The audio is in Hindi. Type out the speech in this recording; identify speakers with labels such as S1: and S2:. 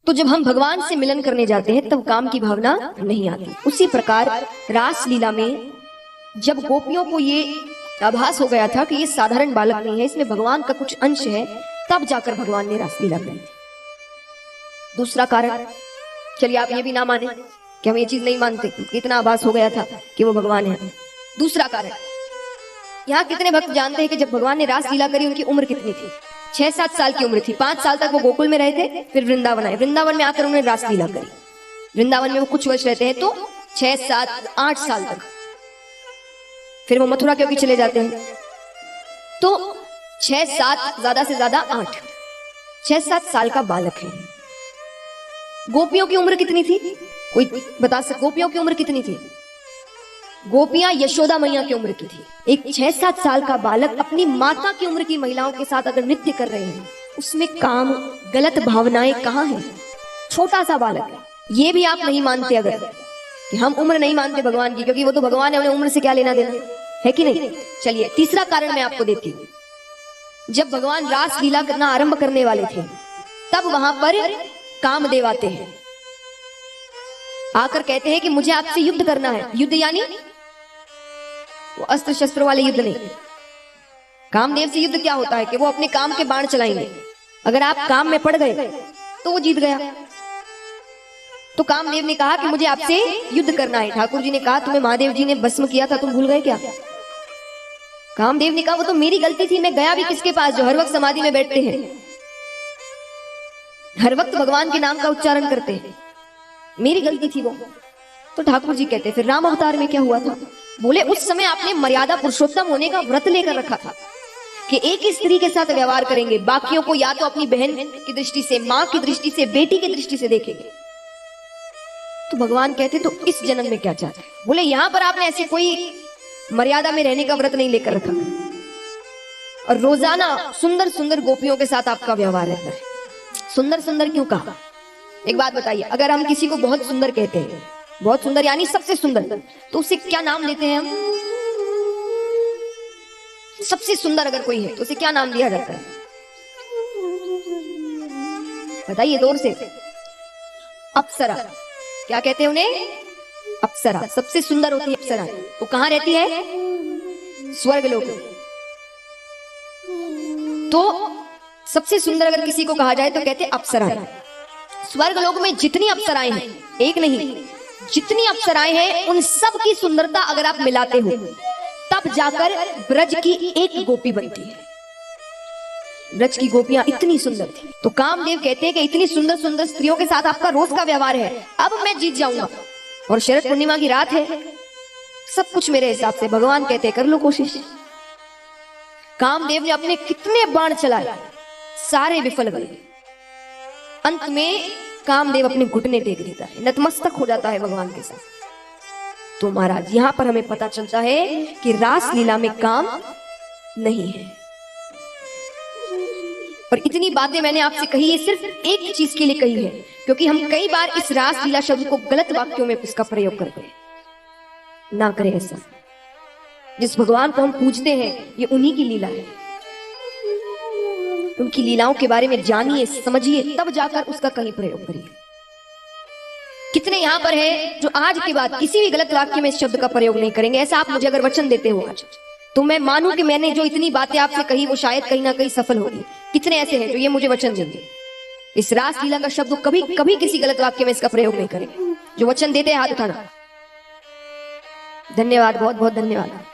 S1: तो जब हम भगवान से मिलन करने जाते हैं तब काम की भावना नहीं आती। उसी प्रकार रास लीला में जब गोपियों को ये आभास हो गया था कि ये साधारण बालक नहीं है, इसमें भगवान का कुछ अंश है, तब जाकर भगवान ने रास लीला कराई थी। दूसरा कारण, चलिए आप ये भी ना माने कि हम ये चीज नहीं मानते, इतना आभास हो गया था कि वो भगवान है। दूसरा कारण, यहाँ कितने भक्त जानते हैं कि जब भगवान ने रास लीला करी उनकी उम्र कितनी थी? 6-7 साल की उम्र थी। 5 साल तक वो गोकुल में रहे थे, फिर वृंदावन आए। वृंदावन में आकर उन्होंने रास लीला करी। वृंदावन में वो कुछ वर्ष रहते हैं, तो 6-7-8 साल तक। फिर वो मथुरा क्योंकि चले जाते हैं, तो 6-7 ज्यादा से ज्यादा 8, 6-7 साल का बालक है। गोपियों की उम्र कितनी थी? कोई बता सकता? गोपियों की उम्र कितनी थी? गोपियां यशोदा मैया की उम्र की थी। एक 6-7 साल का बालक अपनी माता की उम्र की महिलाओं के साथ अगर नृत्य कर रहे हैं, उसमें काम, गलत भावनाएं कहाँ हैं? छोटा सा बालक है। ये भी आप नहीं मानते अगर कि हम उम्र नहीं मानते भगवान की, क्योंकि वो तो भगवान है, उन्हें उम्र से क्या लेना देना है कि नहीं। चलिए तीसरा कारण मैं आपको देती हूँ। जब भगवान रास लीला करना आरंभ करने वाले थे तब वहां पर कामदेव आते हैं, आकर कहते हैं कि मुझे आपसे युद्ध करना है। युद्ध यानी वो अस्त्र शस्त्र वाले युद्ध नहीं। कामदेव से युद्ध क्या होता है कि वो अपने काम के बाण चलाएंगे। अगर आप काम में पड़ गए तो वो जीत गया। तो कामदेव ने कहा कि मुझे आपसे युद्ध करना है। ठाकुर जी ने कहा तुम्हें महादेव जी ने भस्म किया था, तुम भूल गए क्या? कामदेव ने कहा वो तो मेरी गलती थी, मैं गया भी किसके पास जो हर वक्त समाधि में बैठते हैं, हर वक्त भगवान के नाम का उच्चारण करते हैं, मेरी गलती थी वो। तो ठाकुर जी कहते फिर राम अवतार में क्या हुआ था? बोले उस समय आपने मर्यादा पुरुषोत्तम होने का व्रत लेकर रखा था कि एक ही स्त्री के साथ व्यवहार करेंगे, बाकियों को या तो अपनी बहन की दृष्टि से, मां की दृष्टि से, बेटी की दृष्टि से देखेंगे। तो भगवान कहते तो इस जन्म में क्या चाहते? बोले यहां पर आपने ऐसे कोई मर्यादा में रहने का व्रत नहीं लेकर रखा और रोजाना सुंदर सुंदर गोपियों के साथ आपका व्यवहार रहता है। सुंदर सुंदर क्यों कहा? एक बात बताइए, अगर हम किसी को बहुत सुंदर कहते हैं, बहुत सुंदर यानी सबसे सुंदर, तो उसे क्या नाम देते हैं हम? सबसे सुंदर अगर कोई है तो उसे क्या नाम दिया जाता है? बताइए जोर से। अप्सरा। क्या कहते हैं उन्हें? अप्सरा। सबसे सुंदर होती है अप्सरा। वो कहां रहती है? स्वर्गलोक में। तो सबसे सुंदर अगर किसी को कहा जाए तो कहते हैं अप्सरा। स्वर्गलोक में जितनी अप्सराएं हैं, एक नहीं, जितनी अप्सराएं हैं उन सब की सुंदरता अगर आप मिलाते हो तब जाकर ब्रज की एक गोपी बनती है। ब्रज की गोपियां इतनी सुंदर थी। तो कामदेव कहते हैं कि इतनी सुंदर सुंदर स्त्रियों के साथ आपका रोज का व्यवहार है, अब मैं जीत जाऊंगा। और शरद पूर्णिमा की रात है, सब कुछ मेरे हिसाब से। भगवान कहते कर लो कोशिश। कामदेव ने अपने कितने बाण चलाए, सारे विफल गए। अंत में कामदेव अपने घुटने टेक देता है, नतमस्तक हो जाता है भगवान के साथ। तो महाराज यहां पर हमें पता चलता है कि रास लीला में काम नहीं है। और इतनी बातें मैंने आपसे कही है सिर्फ एक चीज के लिए कही है, क्योंकि हम कई बार इस रास लीला शब्द को गलत वाक्यों में इसका प्रयोग करते हैं। ना करें ऐसा। जिस भगवान को हम पूजते हैं ये उन्हीं की लीला है। उनकी लीलाओं के बारे में जानिए, समझिए, तब जाकर उसका कहीं प्रयोग करिए। कितने यहाँ पर है जो आज के बाद किसी भी गलत वाक्य में इस शब्द का प्रयोग नहीं करेंगे। ऐसा आप मुझे अगर वचन देते हो आज, तो मैं मानूं कि मैंने जो इतनी बातें आपसे कही वो शायद कहीं ना कहीं सफल होगी। कितने ऐसे हैं जो ये मुझे वचन देंगे इस रास लीला का शब्द कभी कभी किसी गलत वाक्य में इसका प्रयोग नहीं करेंगे? जो वचन देते हैं हाथ उठाना। धन्यवाद, बहुत बहुत धन्यवाद।